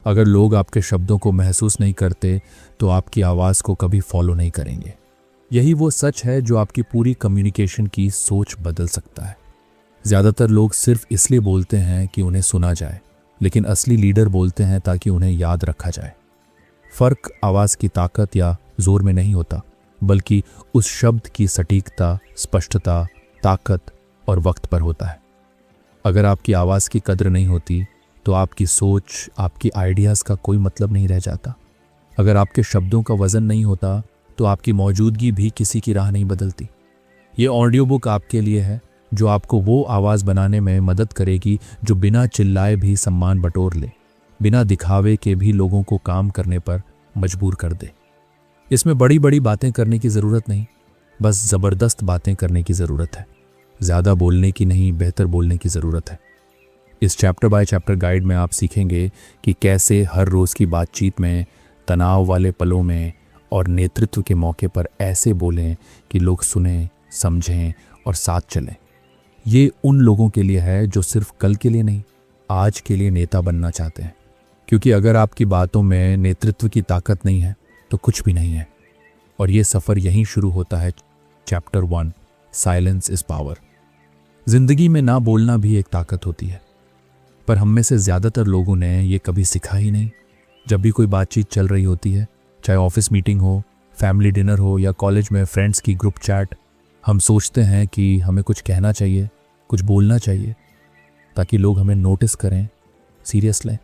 अगर लोग आपके शब्दों को महसूस नहीं करते तो आपकी आवाज़ को कभी फॉलो नहीं करेंगे। यही वो सच है जो आपकी पूरी कम्युनिकेशन की सोच बदल सकता है। ज़्यादातर लोग सिर्फ इसलिए बोलते हैं कि उन्हें सुना जाए, लेकिन असली लीडर बोलते हैं ताकि उन्हें याद रखा जाए। फ़र्क आवाज़ की ताकत या जोर में नहीं होता, बल्कि उस शब्द की सटीकता, स्पष्टता, ताकत और वक्त पर होता है। अगर आपकी आवाज़ की कद्र नहीं होती तो आपकी सोच, आपकी आइडियाज़ का कोई मतलब नहीं रह जाता। अगर आपके शब्दों का वज़न नहीं होता तो आपकी मौजूदगी भी किसी की राह नहीं बदलती। ये ऑडियो बुक आपके लिए है, जो आपको वो आवाज़ बनाने में मदद करेगी जो बिना चिल्लाए भी सम्मान बटोर ले, बिना दिखावे के भी लोगों को काम करने पर मजबूर कर दे। इसमें बड़ी बड़ी बातें करने की ज़रूरत नहीं, बस ज़बरदस्त बातें करने की ज़रूरत है। ज़्यादा बोलने की नहीं, बेहतर बोलने की ज़रूरत है। इस चैप्टर बाय चैप्टर गाइड में आप सीखेंगे कि कैसे हर रोज़ की बातचीत में, तनाव वाले पलों में और नेतृत्व के मौके पर ऐसे बोलें कि लोग सुनें, समझें और साथ चलें। ये उन लोगों के लिए है जो सिर्फ कल के लिए नहीं, आज के लिए नेता बनना चाहते हैं। क्योंकि अगर आपकी बातों में नेतृत्व की ताकत नहीं है तो कुछ भी नहीं है। और ये सफ़र यहीं शुरू होता है। Chapter 1, silence is power. जिंदगी में ना बोलना भी एक ताकत होती है, पर हम में से ज़्यादातर लोगों ने ये कभी सीखा ही नहीं। जब भी कोई बातचीत चल रही होती है, चाहे ऑफिस मीटिंग हो, फैमिली डिनर हो या कॉलेज में फ्रेंड्स की ग्रुप चैट, हम सोचते हैं कि हमें कुछ कहना चाहिए, कुछ बोलना चाहिए, ताकि लोग हमें नोटिस करें, सीरियस लें।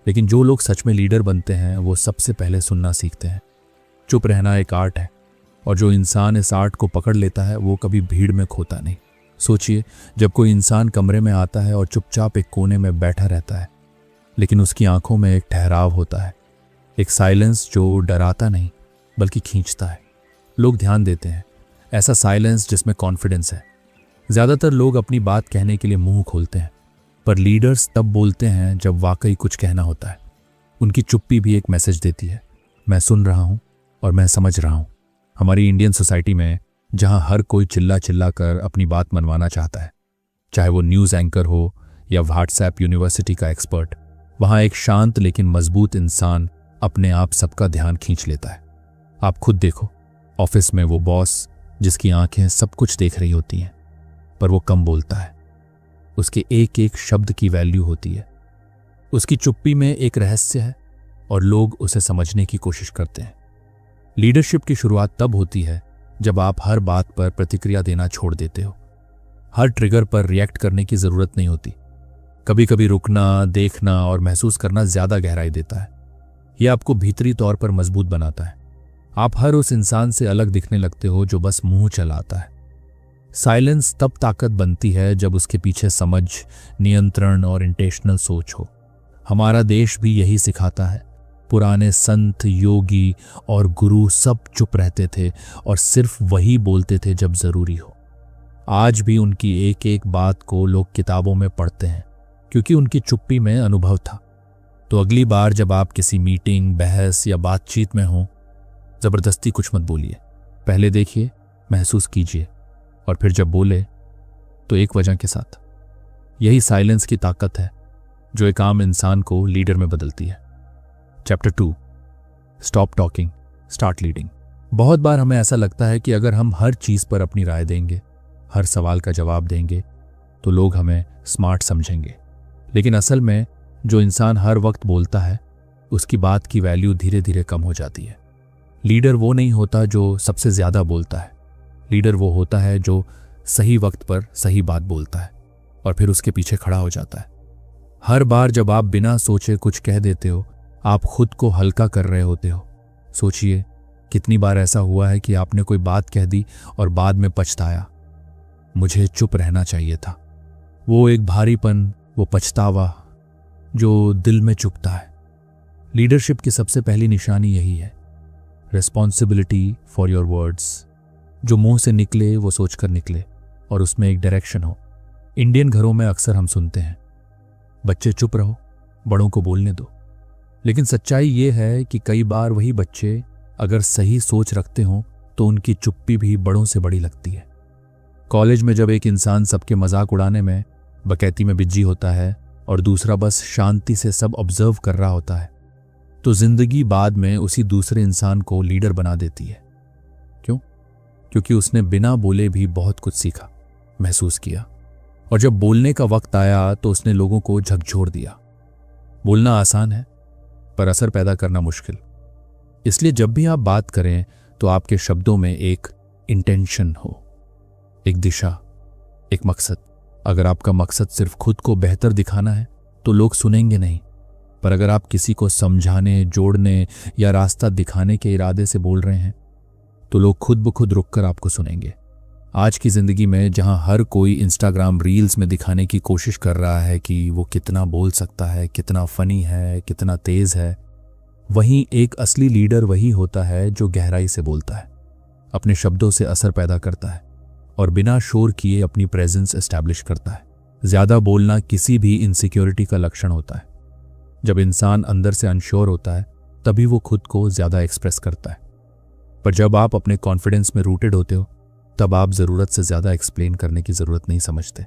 लेकिन जो लोग सच में लीडर बनते हैं वो सबसे पहले सुनना सीखते हैं। चुप रहना एक आर्ट है, और जो इंसान इस आर्ट को पकड़ लेता है वो कभी भीड़ में खोता नहीं। सोचिए, जब कोई इंसान कमरे में आता है और चुपचाप एक कोने में बैठा रहता है, लेकिन उसकी आंखों में एक ठहराव होता है, एक साइलेंस जो डराता नहीं बल्कि खींचता है। लोग ध्यान देते हैं, ऐसा साइलेंस जिसमें कॉन्फिडेंस है। ज़्यादातर लोग अपनी बात कहने के लिए मुंह खोलते हैं, पर लीडर्स तब बोलते हैं जब वाकई कुछ कहना होता है। उनकी चुप्पी भी एक मैसेज देती है, मैं सुन रहा हूँ और मैं समझ रहा हूँ। हमारी इंडियन सोसाइटी में जहाँ हर कोई चिल्ला चिल्ला कर अपनी बात मनवाना चाहता है, चाहे वो न्यूज़ एंकर हो या व्हाट्सएप यूनिवर्सिटी का एक्सपर्ट, वहाँ एक शांत लेकिन मजबूत इंसान अपने आप सबका ध्यान खींच लेता है। आप खुद देखो, ऑफिस में वो बॉस जिसकी आंखें सब कुछ देख रही होती हैं, पर वो कम बोलता है। उसके एक एक शब्द की वैल्यू होती है। उसकी चुप्पी में एक रहस्य है और लोग उसे समझने की कोशिश करते हैं। लीडरशिप की शुरुआत तब होती है जब आप हर बात पर प्रतिक्रिया देना छोड़ देते हो। हर ट्रिगर पर रिएक्ट करने की जरूरत नहीं होती। कभी कभी रुकना, देखना और महसूस करना ज्यादा गहराई देता है। यह आपको भीतरी तौर पर मजबूत बनाता है। आप हर उस इंसान से अलग दिखने लगते हो जो बस मुंह चलाता है। साइलेंस तब ताकत बनती है जब उसके पीछे समझ, नियंत्रण और इंटेंशनल सोच हो। हमारा देश भी यही सिखाता है। पुराने संत, योगी और गुरु सब चुप रहते थे और सिर्फ वही बोलते थे जब जरूरी हो। आज भी उनकी एक एक बात को लोग किताबों में पढ़ते हैं, क्योंकि उनकी चुप्पी में अनुभव था। तो अगली बार जब आप किसी मीटिंग, बहस या बातचीत में हो, जबरदस्ती कुछ मत बोलिए। पहले देखिए, महसूस कीजिए, और फिर जब बोले तो एक वजह के साथ। यही साइलेंस की ताकत है जो एक आम इंसान को लीडर में बदलती है। Chapter 2, stop talking, start leading. बहुत बार हमें ऐसा लगता है कि अगर हम हर चीज पर अपनी राय देंगे, हर सवाल का जवाब देंगे, तो लोग हमें स्मार्ट समझेंगे। लेकिन असल में जो इंसान हर वक्त बोलता है, उसकी बात की वैल्यू धीरे धीरे कम हो जाती है। लीडर वो नहीं होता जो सबसे ज्यादा बोलता है। लीडर वो होता है जो सही वक्त पर सही बात बोलता है और फिर उसके पीछे खड़ा हो जाता है। हर बार जब आप बिना सोचे कुछ कह देते हो, आप खुद को हल्का कर रहे होते हो। सोचिए, कितनी बार ऐसा हुआ है कि आपने कोई बात कह दी और बाद में पछताया, मुझे चुप रहना चाहिए था। वो एक भारीपन, वो पछतावा जो दिल में चुभता है। लीडरशिप की सबसे पहली निशानी यही है, रिस्पॉन्सिबिलिटी फॉर योर वर्ड्स। जो मुंह से निकले वो सोचकर निकले और उसमें एक डायरेक्शन हो। इंडियन घरों में अक्सर हम सुनते हैं, बच्चे चुप रहो, बड़ों को बोलने दो। लेकिन सच्चाई ये है कि कई बार वही बच्चे अगर सही सोच रखते हों तो उनकी चुप्पी भी बड़ों से बड़ी लगती है। कॉलेज में जब एक इंसान सबके मजाक उड़ाने में, बकैती में बिजी होता है, और दूसरा बस शांति से सब ऑब्जर्व कर रहा होता है, तो जिंदगी बाद में उसी दूसरे इंसान को लीडर बना देती है। क्यों? क्योंकि उसने बिना बोले भी बहुत कुछ सीखा, महसूस किया, और जब बोलने का वक्त आया तो उसने लोगों को झकझोर दिया। बोलना आसान है, पर असर पैदा करना मुश्किल। इसलिए जब भी आप बात करें तो आपके शब्दों में एक इंटेंशन हो, एक दिशा, एक मकसद। अगर आपका मकसद सिर्फ खुद को बेहतर दिखाना है तो लोग सुनेंगे नहीं, पर अगर आप किसी को समझाने, जोड़ने या रास्ता दिखाने के इरादे से बोल रहे हैं तो लोग खुद ब खुद रुककर आपको सुनेंगे। आज की जिंदगी में जहां हर कोई इंस्टाग्राम रील्स में दिखाने की कोशिश कर रहा है कि वो कितना बोल सकता है, कितना फनी है, कितना तेज है, वहीं एक असली लीडर वही होता है जो गहराई से बोलता है, अपने शब्दों से असर पैदा करता है और बिना शोर किए अपनी प्रेजेंस एस्टैब्लिश करता है। ज्यादा बोलना किसी भी इनसिक्योरिटी का लक्षण होता है। जब इंसान अंदर से अनश्योर होता है तभी वो खुद को ज्यादा एक्सप्रेस करता है, पर जब आप अपने कॉन्फिडेंस में रूटेड होते हो तब आप जरूरत से ज्यादा एक्सप्लेन करने की जरूरत नहीं समझते।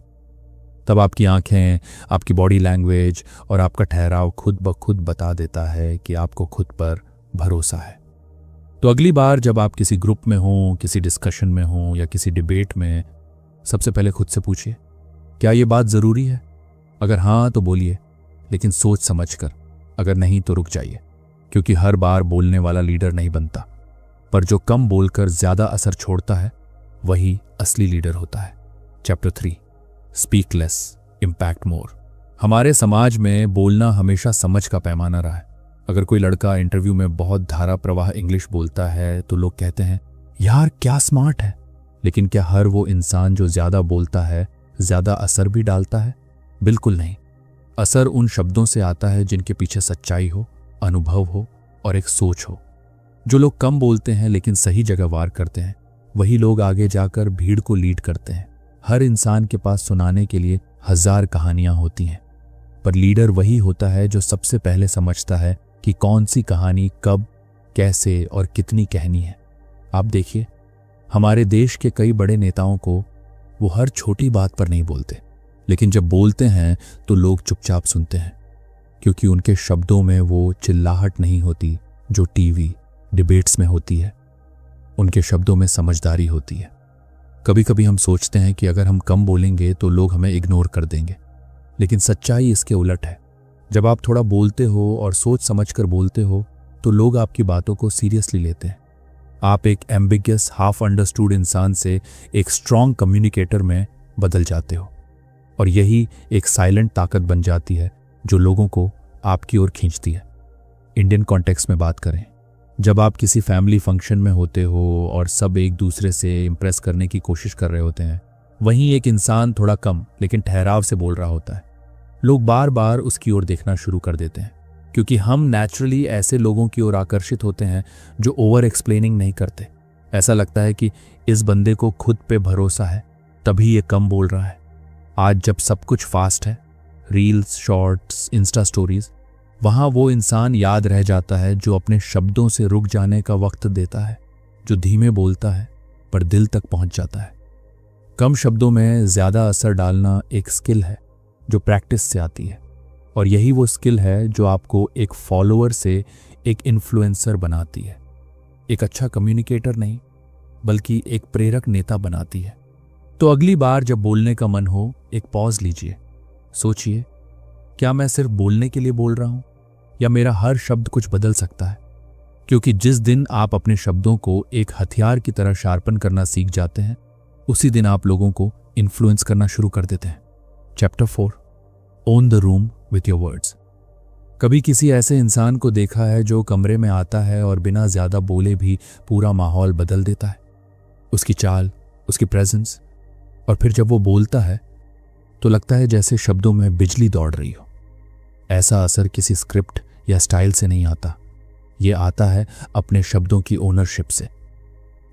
तब आपकी आंखें, आपकी बॉडी लैंग्वेज और आपका ठहराव खुद ब खुद बता देता है कि आपको खुद पर भरोसा है। तो अगली बार जब आप किसी ग्रुप में हो, किसी डिस्कशन में हो या किसी डिबेट में, सबसे पहले खुद से पूछिए, क्या ये बात जरूरी है? अगर हाँ तो बोलिए, लेकिन सोच समझकर। अगर नहीं तो रुक जाइए, क्योंकि हर बार बोलने वाला लीडर नहीं बनता, पर जो कम बोलकर ज्यादा असर छोड़ता है वही असली लीडर होता है। चैप्टर 3, स्पीक लेस, इम्पैक्ट मोर। हमारे समाज में बोलना हमेशा समझ का पैमाना रहा है। अगर कोई लड़का इंटरव्यू में बहुत धारा प्रवाह इंग्लिश बोलता है तो लोग कहते हैं, यार क्या स्मार्ट है। लेकिन क्या हर वो इंसान जो ज्यादा बोलता है ज्यादा असर भी डालता है? बिल्कुल नहीं। असर उन शब्दों से आता है जिनके पीछे सच्चाई हो, अनुभव हो और एक सोच हो। जो लोग कम बोलते हैं लेकिन सही जगह वार करते हैं, वही लोग आगे जाकर भीड़ को लीड करते हैं। हर इंसान के पास सुनाने के लिए 1000 कहानियां होती हैं, पर लीडर वही होता है जो सबसे पहले समझता है कि कौन सी कहानी कब, कैसे और कितनी कहनी है। आप देखिए, हमारे देश के कई बड़े नेताओं को वो हर छोटी बात पर नहीं बोलते, लेकिन जब बोलते हैं तो लोग चुपचाप सुनते हैं, क्योंकि उनके शब्दों में वो चिल्लाहट नहीं होती जो टीवी, डिबेट्स में होती है। उनके शब्दों में समझदारी होती है। कभी कभी हम सोचते हैं कि अगर हम कम बोलेंगे तो लोग हमें इग्नोर कर देंगे, लेकिन सच्चाई इसके उलट है। जब आप थोड़ा बोलते हो और सोच समझकर बोलते हो तो लोग आपकी बातों को सीरियसली लेते हैं। आप एक एम्बिगियस, हाफ अंडरस्टूड इंसान से एक स्ट्रॉन्ग कम्युनिकेटर में बदल जाते हो, और यही एक साइलेंट ताकत बन जाती है जो लोगों को आपकी ओर खींचती है। इंडियन कॉन्टेक्स्ट में बात करें, जब आप किसी फैमिली फंक्शन में होते हो और सब एक दूसरे से इम्प्रेस करने की कोशिश कर रहे होते हैं, वहीं एक इंसान थोड़ा कम लेकिन ठहराव से बोल रहा होता है। लोग बार बार उसकी ओर देखना शुरू कर देते हैं, क्योंकि हम नेचुरली ऐसे लोगों की ओर आकर्षित होते हैं जो ओवर एक्सप्लेनिंग नहीं करते। ऐसा लगता है कि इस बंदे को खुद पे भरोसा है, तभी ये कम बोल रहा है। आज जब सब कुछ फास्ट है, रील्स, शॉर्ट्स, इंस्टा स्टोरीज, वहां वो इंसान याद रह जाता है जो अपने शब्दों से रुक जाने का वक्त देता है, जो धीमे बोलता है पर दिल तक पहुंच जाता है। कम शब्दों में ज्यादा असर डालना एक स्किल है जो प्रैक्टिस से आती है, और यही वो स्किल है जो आपको एक फॉलोअर से एक इन्फ्लुएंसर बनाती है। एक अच्छा कम्युनिकेटर नहीं, बल्कि एक प्रेरक नेता बनाती है। तो अगली बार जब बोलने का मन हो, एक पॉज लीजिए, सोचिए, क्या मैं सिर्फ बोलने के लिए बोल रहा हूं या मेरा हर शब्द कुछ बदल सकता है? क्योंकि जिस दिन आप अपने शब्दों को एक हथियार की तरह शार्पन करना सीख जाते हैं, उसी दिन आप लोगों को इन्फ्लुएंस करना शुरू कर देते हैं। Chapter 4, own the room with your words. कभी किसी ऐसे इंसान को देखा है जो कमरे में आता है और बिना ज्यादा बोले भी पूरा माहौल बदल देता है? उसकी चाल, उसकी प्रेजेंस, और फिर जब वो बोलता है तो लगता है जैसे शब्दों में बिजली दौड़ रही हो। ऐसा असर किसी स्क्रिप्ट या स्टाइल से नहीं आता, ये आता है अपने शब्दों की ओनरशिप से।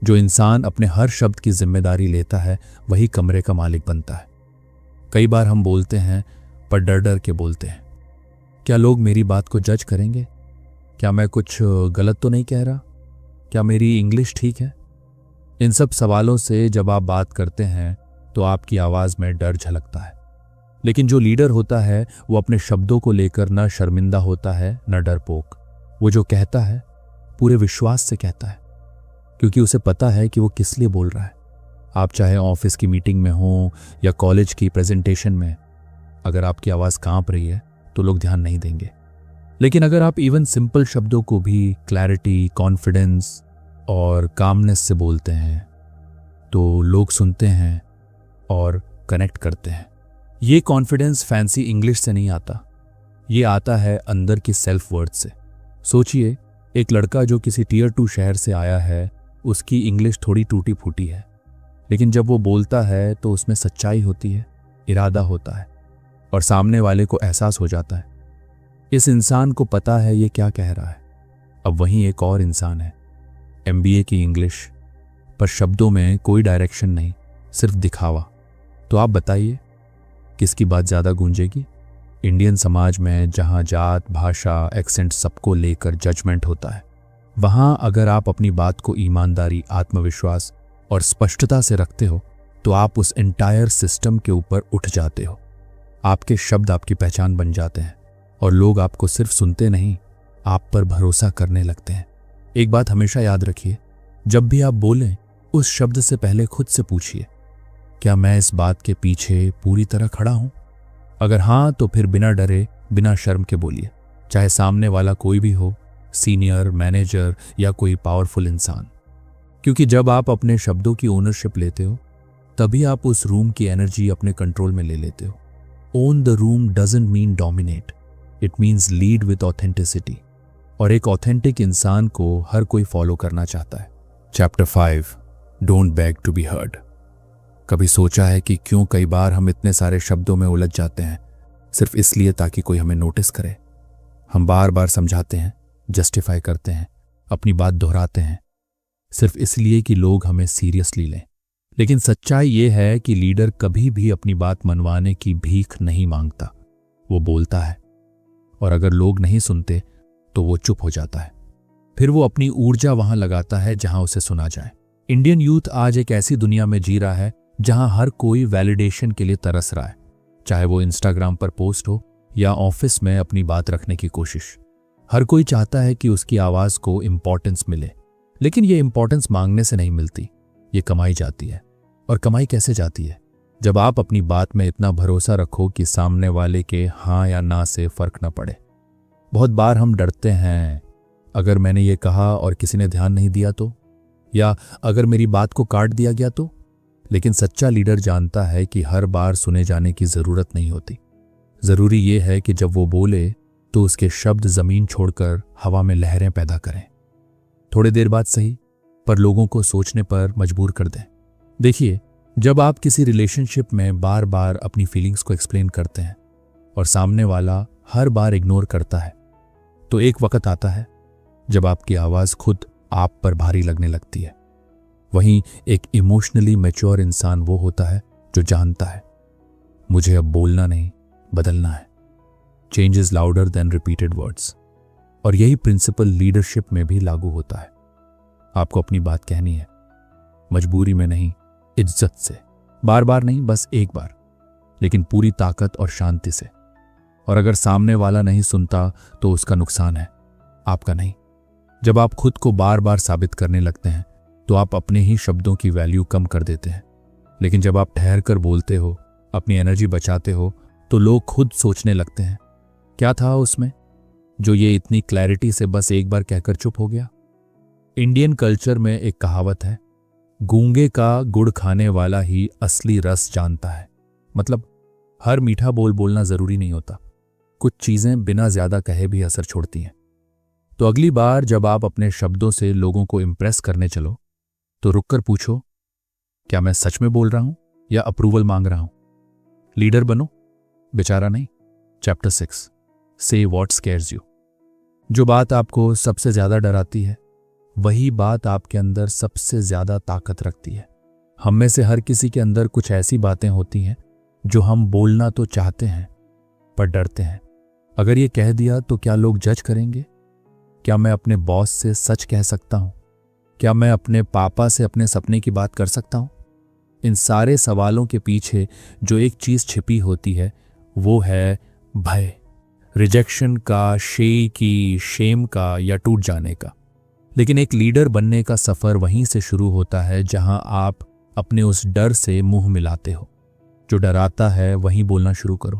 जो इंसान अपने हर शब्द की जिम्मेदारी लेता है वही कमरे का मालिक बनता है। कई बार हम बोलते हैं पर डर डर के बोलते हैं। क्या लोग मेरी बात को जज करेंगे? क्या मैं कुछ गलत तो नहीं कह रहा? क्या मेरी इंग्लिश ठीक है? इन सब सवालों से जब आप बात करते हैं तो आपकी आवाज में डर झलकता है, लेकिन जो लीडर होता है वो अपने शब्दों को लेकर न शर्मिंदा होता है न डरपोक। वो जो कहता है पूरे विश्वास से कहता है, क्योंकि उसे पता है कि वो किस लिए बोल रहा है। आप चाहे ऑफिस की मीटिंग में हो या कॉलेज की प्रेजेंटेशन में, अगर आपकी आवाज़ कांप रही है तो लोग ध्यान नहीं देंगे। लेकिन अगर आप इवन सिंपल शब्दों को भी क्लैरिटी, कॉन्फिडेंस और कामनेस से बोलते हैं तो लोग सुनते हैं और कनेक्ट करते हैं। ये कॉन्फिडेंस फैंसी इंग्लिश से नहीं आता, ये आता है अंदर की सेल्फ वर्थ से। सोचिए, एक लड़का जो किसी टियर 2 शहर से आया है, उसकी इंग्लिश थोड़ी टूटी फूटी है, लेकिन जब वो बोलता है तो उसमें सच्चाई होती है, इरादा होता है और सामने वाले को एहसास हो जाता है। इस इंसान को पता है ये क्या कह रहा है। अब वहीं एक और इंसान है, MBA की इंग्लिश, पर शब्दों में कोई डायरेक्शन नहीं, सिर्फ दिखावा। तो आप बताइए किसकी बात ज़्यादा गूंजेगी? इंडियन समाज में जहाँ जात, भाषा, एक्सेंट सबको लेकर जजमेंट होता है, वहाँ अगर आप अपनी बात को ईमानदारी, आत्मविश्वास और स्पष्टता से रखते हो तो आप उस एंटायर सिस्टम के ऊपर उठ जाते हो। आपके शब्द आपकी पहचान बन जाते हैं और लोग आपको सिर्फ सुनते नहीं, आप पर भरोसा करने लगते हैं। एक बात हमेशा याद रखिए, जब भी आप बोलें उस शब्द से पहले खुद से पूछिए, क्या मैं इस बात के पीछे पूरी तरह खड़ा हूं? अगर हाँ, तो फिर बिना डरे, बिना शर्म के बोलिए, चाहे सामने वाला कोई भी हो, सीनियर, मैनेजर या कोई पावरफुल इंसान। क्योंकि जब आप अपने शब्दों की ओनरशिप लेते हो तभी आप उस रूम की एनर्जी अपने कंट्रोल में ले लेते हो। Own the room doesn't mean dominate, it means lead with authenticity. और एक ऑथेंटिक इंसान को हर कोई फॉलो करना चाहता है। Chapter 5, don't beg to be heard. कभी सोचा है कि क्यों कई बार हम इतने सारे शब्दों में उलझ जाते हैं सिर्फ इसलिए ताकि कोई हमें नोटिस करे? हम बार बार समझाते हैं, जस्टिफाई करते हैं, अपनी बात दोहराते हैं, सिर्फ इसलिए कि लोग हमें सीरियसली लें। लेकिन सच्चाई ये है कि लीडर कभी भी अपनी बात मनवाने की भीख नहीं मांगता, वो बोलता है, और अगर लोग नहीं सुनते तो वो चुप हो जाता है। फिर वो अपनी ऊर्जा वहां लगाता है जहां उसे सुना जाए। इंडियन यूथ आज एक ऐसी दुनिया में जी रहा है जहां हर कोई वैलिडेशन के लिए तरस रहा है, चाहे वो इंस्टाग्राम पर पोस्ट हो या ऑफिस में अपनी बात रखने की कोशिश। हर कोई चाहता है कि उसकी आवाज को इंपॉर्टेंस मिले, लेकिन ये इंपॉर्टेंस मांगने से नहीं मिलती, ये कमाई जाती है। और कमाई कैसे जाती है? जब आप अपनी बात में इतना भरोसा रखो कि सामने वाले के हाँ या ना से फर्क न पड़े। बहुत बार हम डरते हैं, अगर मैंने ये कहा और किसी ने ध्यान नहीं दिया तो, या अगर मेरी बात को काट दिया गया तो। लेकिन सच्चा लीडर जानता है कि हर बार सुने जाने की जरूरत नहीं होती। जरूरी यह है कि जब वो बोले तो उसके शब्द जमीन छोड़कर हवा में लहरें पैदा करें। थोड़ी देर बाद सही, पर लोगों को सोचने पर मजबूर कर दें। देखिए, जब आप किसी रिलेशनशिप में बार बार अपनी फीलिंग्स को एक्सप्लेन करते हैं और सामने वाला हर बार इग्नोर करता है, तो एक वक्त आता है जब आपकी आवाज खुद आप पर भारी लगने लगती है। वहीं एक इमोशनली मैच्योर इंसान वो होता है जो जानता है, मुझे अब बोलना नहीं, बदलना है। Change is louder than repeated words. और यही प्रिंसिपल लीडरशिप में भी लागू होता है। आपको अपनी बात कहनी है, मजबूरी में नहीं, इज्जत से। बार बार नहीं, बस एक बार, लेकिन पूरी ताकत और शांति से। और अगर सामने वाला नहीं सुनता तो उसका नुकसान है, आपका नहीं। जब आप खुद को बार बार साबित करने लगते हैं तो आप अपने ही शब्दों की वैल्यू कम कर देते हैं। लेकिन जब आप ठहर कर बोलते हो, अपनी एनर्जी बचाते हो, तो लोग खुद सोचने लगते हैं, क्या था उसमें जो ये इतनी क्लैरिटी से बस एक बार कहकर चुप हो गया। इंडियन कल्चर में एक कहावत है, गूंगे का गुड़ खाने वाला ही असली रस जानता है। मतलब हर मीठा बोल बोलना जरूरी नहीं होता, कुछ चीजें बिना ज्यादा कहे भी असर छोड़ती हैं। तो अगली बार जब आप अपने शब्दों से लोगों को इंप्रेस करने चलो तो रुककर पूछो, क्या मैं सच में बोल रहा हूं या अप्रूवल मांग रहा हूं? लीडर बनो, बेचारा नहीं। चैप्टर 6, से व्हाट स्केयर्स यू। जो बात आपको सबसे ज्यादा डराती है वही बात आपके अंदर सबसे ज्यादा ताकत रखती है। हम में से हर किसी के अंदर कुछ ऐसी बातें होती हैं जो हम बोलना तो चाहते हैं पर डरते हैं। अगर ये कह दिया तो क्या लोग जज करेंगे? क्या मैं अपने बॉस से सच कह सकता हूं? क्या मैं अपने पापा से अपने सपने की बात कर सकता हूं? इन सारे सवालों के पीछे जो एक चीज छिपी होती है वो है भय, रिजेक्शन का, शेम का या टूट जाने का। लेकिन एक लीडर बनने का सफर वहीं से शुरू होता है जहां आप अपने उस डर से मुंह मिलाते हो। जो डराता है वहीं बोलना शुरू करो,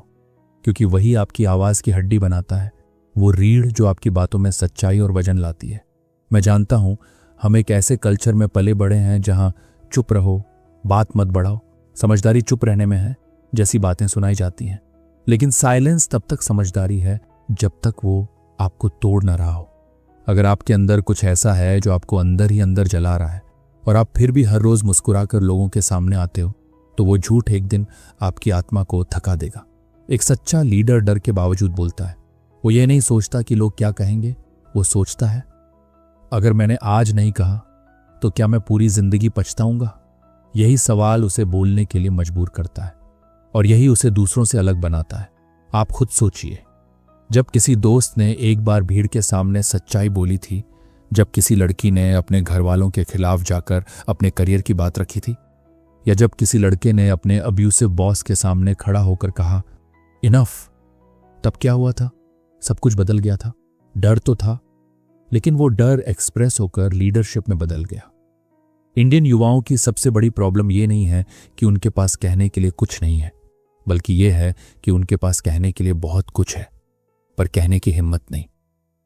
क्योंकि वही आपकी आवाज की हड्डी बनाता है, वो रीढ़ जो आपकी बातों में सच्चाई और वजन लाती है। मैं जानता हूं हम एक ऐसे कल्चर में पले बड़े हैं जहां चुप रहो, बात मत बढ़ाओ, समझदारी चुप रहने में है जैसी बातें सुनाई जाती हैं। लेकिन साइलेंस तब तक समझदारी है जब तक वो आपको तोड़ न रहा हो। अगर आपके अंदर कुछ ऐसा है जो आपको अंदर ही अंदर जला रहा है और आप फिर भी हर रोज मुस्कुराकर लोगों के सामने आते हो, तो वो झूठ एक दिन आपकी आत्मा को थका देगा। एक सच्चा लीडर डर के बावजूद बोलता है। वो ये नहीं सोचता कि लोग क्या कहेंगे, वो सोचता है अगर मैंने आज नहीं कहा तो क्या मैं पूरी जिंदगी पछताऊंगा। यही सवाल उसे बोलने के लिए मजबूर करता है और यही उसे दूसरों से अलग बनाता है। आप खुद सोचिए, जब किसी दोस्त ने एक बार भीड़ के सामने सच्चाई बोली थी, जब किसी लड़की ने अपने घर वालों के खिलाफ जाकर अपने करियर की बात रखी थी, या जब किसी लड़के ने अपने अब्यूसिव बॉस के सामने खड़ा होकर कहा इनफ, तब क्या हुआ था? सब कुछ बदल गया था। डर तो था, लेकिन वो डर एक्सप्रेस होकर लीडरशिप में बदल गया। इंडियन युवाओं की सबसे बड़ी प्रॉब्लम ये नहीं है कि उनके पास कहने के लिए कुछ नहीं है, बल्कि ये है कि उनके पास कहने के लिए बहुत कुछ है, पर कहने की हिम्मत नहीं।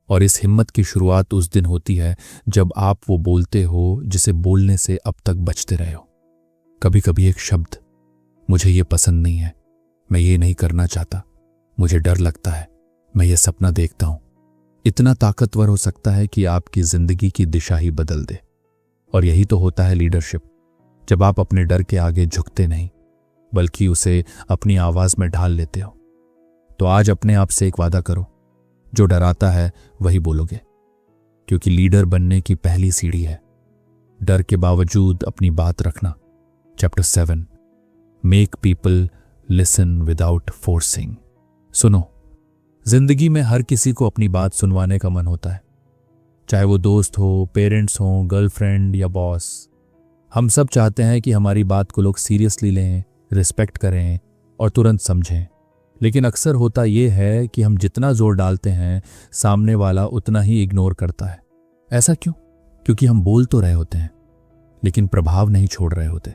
और इस हिम्मत की शुरुआत उस दिन होती है जब आप वो बोलते हो जिसे बोलने से अब तक बचते रहे हो। कभी कभी एक शब्द, मुझे ये पसंद नहीं है, मैं ये नहीं करना चाहता, मुझे डर लगता है, मैं ये सपना देखता हूं, इतना ताकतवर हो सकता है कि आपकी जिंदगी की दिशा ही बदल दे। और यही तो होता है लीडरशिप, जब आप अपने डर के आगे झुकते नहीं बल्कि उसे अपनी आवाज में ढाल लेते हो। तो आज अपने आप से एक वादा करो, जो डराता है वही बोलोगे, क्योंकि लीडर बनने की पहली सीढ़ी है डर के बावजूद अपनी बात रखना। Chapter 7, make people listen without forcing. सुनो, जिंदगी में हर किसी को अपनी बात सुनवाने का मन होता है, चाहे वो दोस्त हो, पेरेंट्स हो, गर्लफ्रेंड या बॉस। हम सब चाहते हैं कि हमारी बात को लोग सीरियसली लें, रिस्पेक्ट करें और तुरंत समझें। लेकिन अक्सर होता यह है कि हम जितना जोर डालते हैं, सामने वाला उतना ही इग्नोर करता है। ऐसा क्यों? क्योंकि हम बोल तो रहे होते हैं, लेकिन प्रभाव नहीं छोड़ रहे होते।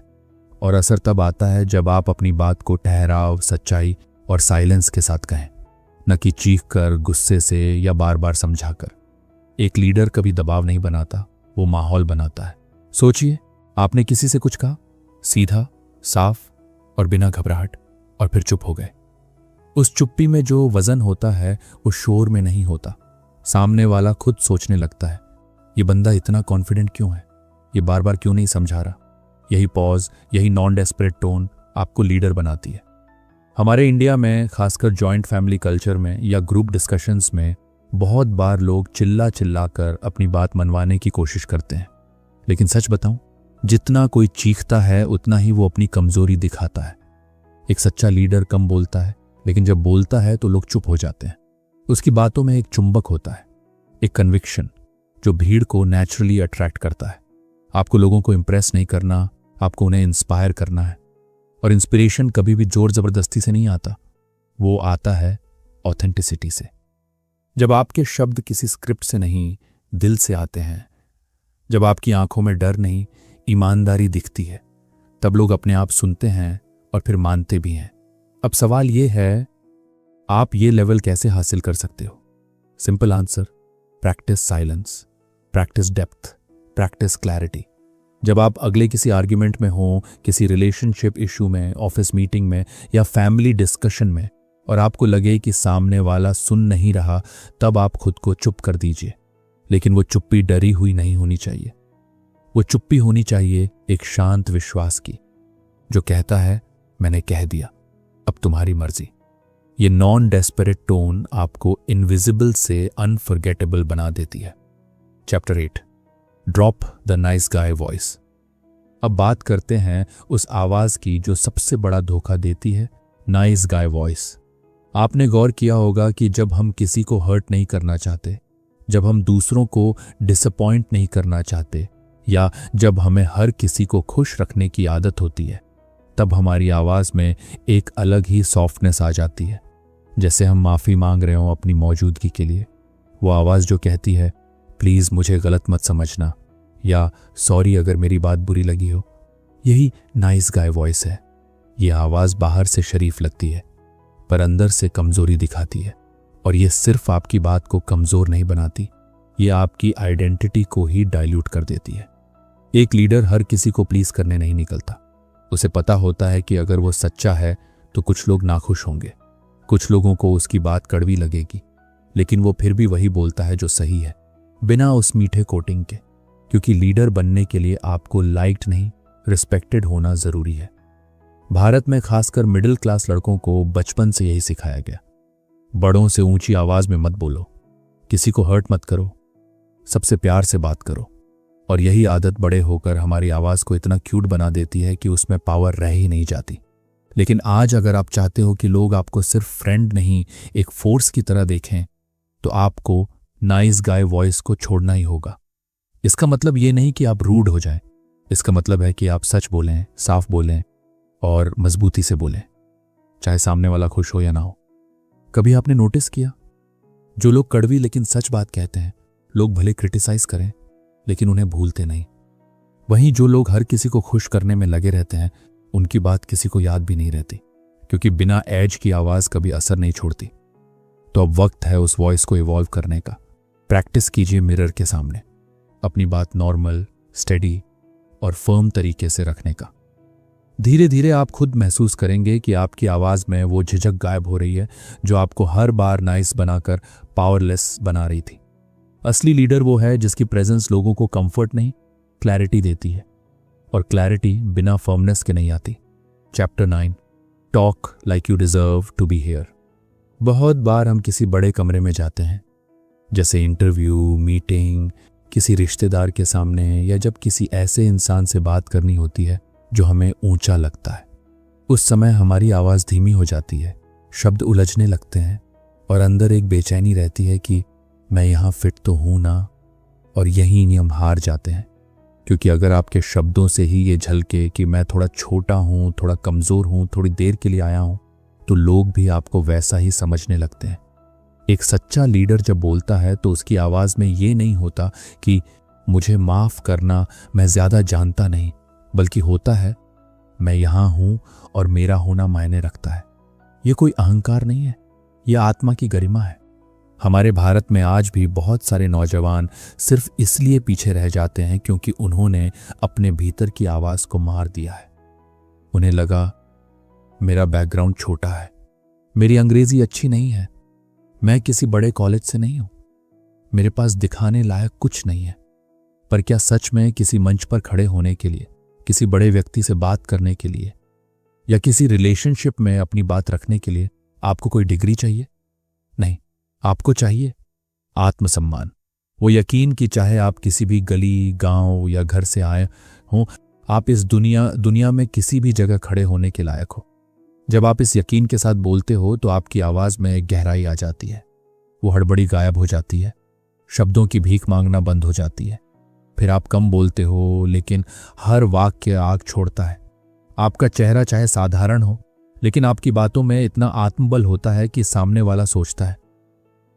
और असर तब आता है जब आप अपनी बात को ठहराव, सच्चाई और साइलेंस के साथ कहें, न कि चीख कर, गुस्से से या बार बार समझाकर। एक लीडर कभी दबाव नहीं बनाता, वो माहौल बनाता है। सोचिए, आपने किसी से कुछ कहा, सीधा, साफ और बिना घबराहट, और फिर चुप हो गए। उस चुप्पी में जो वजन होता है वो शोर में नहीं होता। सामने वाला खुद सोचने लगता है, ये बंदा इतना कॉन्फिडेंट क्यों है, ये बार बार क्यों नहीं समझा रहा। यही पॉज, यही नॉन डेस्परेट टोन आपको लीडर बनाती है। हमारे इंडिया में, खासकर जॉइंट फैमिली कल्चर में या ग्रुप डिस्कशंस में, बहुत बार लोग चिल्ला चिल्ला कर अपनी बात मनवाने की कोशिश करते हैं। लेकिन सच बताऊं, जितना कोई चीखता है उतना ही वो अपनी कमजोरी दिखाता है। एक सच्चा लीडर कम बोलता है, लेकिन जब बोलता है तो लोग चुप हो जाते हैं। उसकी बातों में एक चुंबक होता है, एक कन्विक्शन जो भीड़ को नेचुरली अट्रैक्ट करता है। आपको लोगों को इंप्रेस नहीं करना, आपको उन्हें इंस्पायर करना है। और इंस्पिरेशन कभी भी जोर जबरदस्ती से नहीं आता, वो आता है ऑथेंटिसिटी से। जब आपके शब्द किसी स्क्रिप्ट से नहीं, दिल से आते हैं, जब आपकी आंखों में डर नहीं, ईमानदारी दिखती है, तब लोग अपने आप सुनते हैं और फिर मानते भी हैं। अब सवाल यह है, आप ये लेवल कैसे हासिल कर सकते हो? Simple answer, practice silence, practice depth, practice clarity. जब आप अगले किसी आर्ग्यूमेंट में हो, किसी रिलेशनशिप इशू में, ऑफिस मीटिंग में या फैमिली डिस्कशन में, और आपको लगे कि सामने वाला सुन नहीं रहा, तब आप खुद को चुप कर दीजिए। लेकिन वो चुप्पी डरी हुई नहीं होनी चाहिए। वो चुप्पी होनी चाहिए एक शांत विश्वास की, जो कहता है मैंने कह दिया, अब तुम्हारी मर्जी। ये नॉन डेस्परेट टोन आपको इनविजिबल से अनफॉरगेटेबल बना देती है। Chapter 8, drop the nice guy voice. अब बात करते हैं उस आवाज की जो सबसे बड़ा धोखा देती है, नाइस गाय वॉइस। आपने गौर किया होगा कि जब हम किसी को हर्ट नहीं करना चाहते, जब हम दूसरों को डिसअपॉइंट नहीं करना चाहते, या जब हमें हर किसी को खुश रखने की आदत होती है, तब हमारी आवाज में एक अलग ही सॉफ्टनेस आ जाती है। जैसे हम माफ़ी मांग रहे हों अपनी मौजूदगी के लिए। वो आवाज़ जो कहती है प्लीज़ मुझे गलत मत समझना, या सॉरी अगर मेरी बात बुरी लगी हो, यही नाइस गाय वॉइस है। ये आवाज़ बाहर से शरीफ लगती है पर अंदर से कमज़ोरी दिखाती है, और ये सिर्फ आपकी बात को कमज़ोर नहीं बनाती, ये आपकी आइडेंटिटी को ही डाइल्यूट कर देती है। एक लीडर हर किसी को प्लीज़ करने नहीं निकलता। उसे पता होता है कि अगर वो सच्चा है तो कुछ लोग नाखुश होंगे, कुछ लोगों को उसकी बात कड़वी लगेगी, लेकिन वो फिर भी वही बोलता है जो सही है, बिना उस मीठे कोटिंग के, क्योंकि लीडर बनने के लिए आपको लाइक्ड नहीं, रिस्पेक्टेड होना ज़रूरी है। भारत में खासकर मिडिल क्लास लड़कों को बचपन से यही सिखाया गया। बड़ों से ऊंची आवाज़ में मत बोलो, किसी को हर्ट मत करो, सबसे प्यार से बात करो। और यही आदत बड़े होकर हमारी आवाज़ को इतना क्यूट बना देती है कि उसमें पावर रह ही नहीं जाती। लेकिन आज अगर आप चाहते हो कि लोग आपको सिर्फ फ्रेंड नहीं एक फोर्स की तरह देखें, तो आपको नाइस गाय वॉइस को छोड़ना ही होगा। इसका मतलब ये नहीं कि आप रूड हो जाएं, इसका मतलब है कि आप सच बोलें, साफ बोलें और मजबूती से बोलें, चाहे सामने वाला खुश हो या ना हो। कभी आपने नोटिस किया, जो लोग कड़वी लेकिन सच बात कहते हैं, लोग भले क्रिटिसाइज करें लेकिन उन्हें भूलते नहीं। वहीं जो लोग हर किसी को खुश करने में लगे रहते हैं, उनकी बात किसी को याद भी नहीं रहती, क्योंकि बिना एज की आवाज़ कभी असर नहीं छोड़ती। तो अब वक्त है उस वॉइस को इवॉल्व करने का। प्रैक्टिस कीजिए मिरर के सामने, अपनी बात नॉर्मल, स्टेडी और फर्म तरीके से रखने का। धीरे धीरे आप खुद महसूस करेंगे कि आपकी आवाज़ में वो झिझक गायब हो रही है जो आपको हर बार नाइस बनाकर पावरलेस बना रही थी। असली लीडर वो है जिसकी प्रेजेंस लोगों को कंफर्ट नहीं, क्लैरिटी देती है, और क्लैरिटी बिना फर्मनेस के नहीं आती। Chapter 9, talk like you deserve to be here. बहुत बार हम किसी बड़े कमरे में जाते हैं, जैसे इंटरव्यू, मीटिंग, किसी रिश्तेदार के सामने, या जब किसी ऐसे इंसान से बात करनी होती है जो हमें ऊंचा लगता है। उस समय हमारी आवाज़ धीमी हो जाती है, शब्द उलझने लगते हैं, और अंदर एक बेचैनी रहती है कि मैं यहाँ फिट तो हूँ ना, और यहीं हम हार जाते हैं। क्योंकि अगर आपके शब्दों से ही ये झलके कि मैं थोड़ा छोटा हूँ, थोड़ा कमज़ोर हूँ, थोड़ी देर के लिए आया हूँ, तो लोग भी आपको वैसा ही समझने लगते हैं। एक सच्चा लीडर जब बोलता है तो उसकी आवाज़ में ये नहीं होता कि मुझे माफ़ करना, मैं ज़्यादा जानता नहीं, बल्कि होता है मैं यहाँ हूँ और मेरा होना मायने रखता है। ये कोई अहंकार नहीं है, यह आत्मा की गरिमा है। हमारे भारत में आज भी बहुत सारे नौजवान सिर्फ इसलिए पीछे रह जाते हैं क्योंकि उन्होंने अपने भीतर की आवाज़ को मार दिया है। उन्हें लगा मेरा बैकग्राउंड छोटा है, मेरी अंग्रेजी अच्छी नहीं है, मैं किसी बड़े कॉलेज से नहीं हूं, मेरे पास दिखाने लायक कुछ नहीं है। पर क्या सच में किसी मंच पर खड़े होने के लिए, किसी बड़े व्यक्ति से बात करने के लिए, या किसी रिलेशनशिप में अपनी बात रखने के लिए आपको कोई डिग्री चाहिए? नहीं, आपको चाहिए आत्मसम्मान। वो यकीन कि चाहे आप किसी भी गली, गांव या घर से आए हों, आप इस दुनिया में किसी भी जगह खड़े होने के लायक हो। जब आप इस यकीन के साथ बोलते हो तो आपकी आवाज़ में एक गहराई आ जाती है, वो हड़बड़ी गायब हो जाती है, शब्दों की भीख मांगना बंद हो जाती है। फिर आप कम बोलते हो, लेकिन हर वाक्य आग छोड़ता है। आपका चेहरा चाहे साधारण हो, लेकिन आपकी बातों में इतना आत्मबल होता है कि सामने वाला सोचता है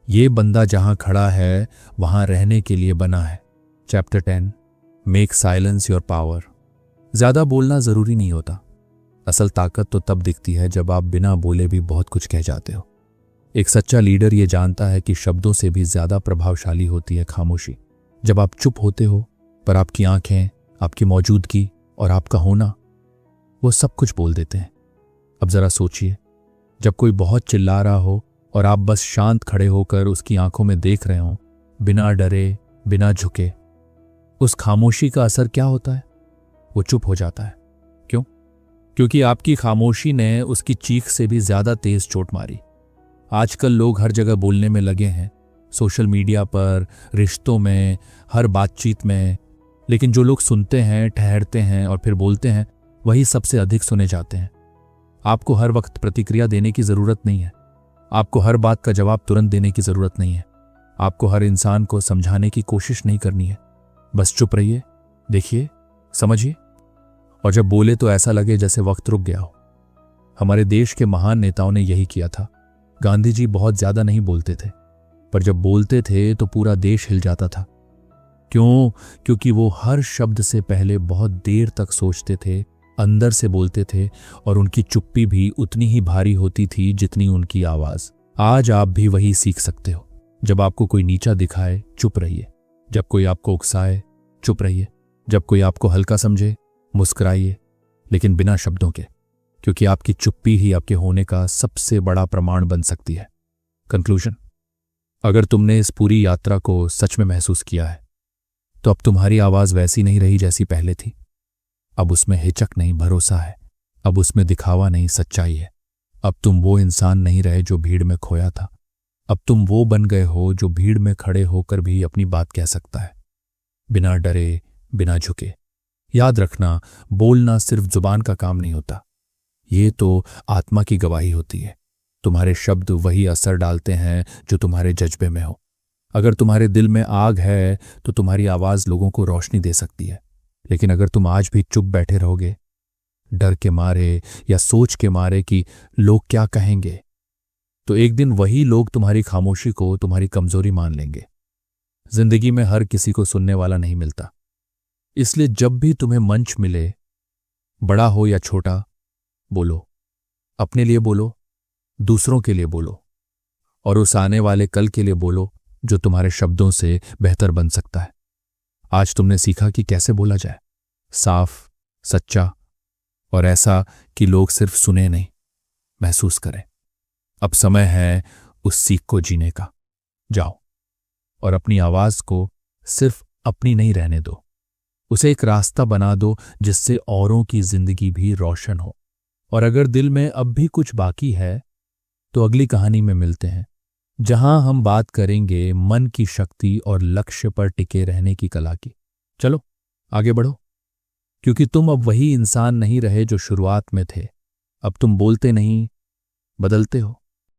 ये बंदा जहां खड़ा है वहां रहने के लिए बना है। Chapter 10, make silence your power. ज़्यादा बोलना ज़रूरी नहीं होता। असल ताकत तो तब दिखती है जब आप बिना बोले भी बहुत कुछ कह जाते हो। एक सच्चा लीडर ये जानता है कि शब्दों से भी ज़्यादा प्रभावशाली होती है खामोशी। जब आप चुप होते हो, पर आपकी आंखें, आपकी मौजूदगी और आपका होना, वो सब कुछ बोल देते हैं। अब ज़रा सोचिए, जब कोई बहुत चिल्ला रहा हो और आप बस शांत खड़े होकर उसकी आंखों में देख रहे हो, बिना डरे, बिना झुके, उस खामोशी का असर क्या होता है? वो चुप हो जाता है। क्यों? क्योंकि आपकी खामोशी ने उसकी चीख से भी ज़्यादा तेज चोट मारी। आजकल लोग हर जगह बोलने में लगे हैं, सोशल मीडिया पर, रिश्तों में, हर बातचीत में, लेकिन जो लोग सुनते हैं, ठहरते हैं और फिर बोलते हैं, वही सबसे अधिक सुने जाते हैं। आपको हर वक्त प्रतिक्रिया देने की ज़रूरत नहीं है। आपको हर बात का जवाब तुरंत देने की ज़रूरत नहीं है। आपको हर इंसान को समझाने की कोशिश नहीं करनी है। बस चुप रहिए, देखिए, समझिए, और जब बोले तो ऐसा लगे जैसे वक्त रुक गया हो। हमारे देश के महान नेताओं ने यही किया था। गांधी जी बहुत ज्यादा नहीं बोलते थे, पर जब बोलते थे तो पूरा देश हिल जाता था। क्यों? क्योंकि वो हर शब्द से पहले बहुत देर तक सोचते थे, अंदर से बोलते थे, और उनकी चुप्पी भी उतनी ही भारी होती थी जितनी उनकी आवाज। आज आप भी वही सीख सकते हो। जब आपको कोई नीचा दिखाए, चुप रहिए। जब कोई आपको उकसाए, चुप रहिए। जब कोई आपको हल्का समझे, मुस्कुराइए, लेकिन बिना शब्दों के, क्योंकि आपकी चुप्पी ही आपके होने का सबसे बड़ा प्रमाण बन सकती है। कंक्लूजन: अगर तुमने इस पूरी यात्रा को सच में महसूस किया है, तो अब तुम्हारी आवाज वैसी नहीं रही जैसी पहले थी। अब उसमें हिचक नहीं, भरोसा है। अब उसमें दिखावा नहीं, सच्चाई है। अब तुम वो इंसान नहीं रहे जो भीड़ में खोया था। अब तुम वो बन गए हो जो भीड़ में खड़े होकर भी अपनी बात कह सकता है, बिना डरे, बिना झुके। याद रखना, बोलना सिर्फ जुबान का काम नहीं होता, ये तो आत्मा की गवाही होती है। तुम्हारे शब्द वही असर डालते हैं जो तुम्हारे जज्बे में हो। अगर तुम्हारे दिल में आग है तो तुम्हारी आवाज लोगों को रोशनी दे सकती है। लेकिन अगर तुम आज भी चुप बैठे रहोगे, डर के मारे या सोच के मारे कि लोग क्या कहेंगे, तो एक दिन वही लोग तुम्हारी खामोशी को तुम्हारी कमजोरी मान लेंगे। जिंदगी में हर किसी को सुनने वाला नहीं मिलता, इसलिए जब भी तुम्हें मंच मिले, बड़ा हो या छोटा, बोलो। अपने लिए बोलो, दूसरों के लिए बोलो, और उस आने वाले कल के लिए बोलो जो तुम्हारे शब्दों से बेहतर बन सकता है। आज तुमने सीखा कि कैसे बोला जाए, साफ, सच्चा, और ऐसा कि लोग सिर्फ सुने नहीं, महसूस करें। अब समय है उस सीख को जीने का। जाओ और अपनी आवाज को सिर्फ अपनी नहीं रहने दो, उसे एक रास्ता बना दो जिससे औरों की जिंदगी भी रोशन हो। और अगर दिल में अब भी कुछ बाकी है, तो अगली कहानी में मिलते हैं, जहां हम बात करेंगे मन की शक्ति और लक्ष्य पर टिके रहने की कला की। चलो आगे बढ़ो, क्योंकि तुम अब वही इंसान नहीं रहे जो शुरुआत में थे। अब तुम बोलते नहीं, बदलते हो।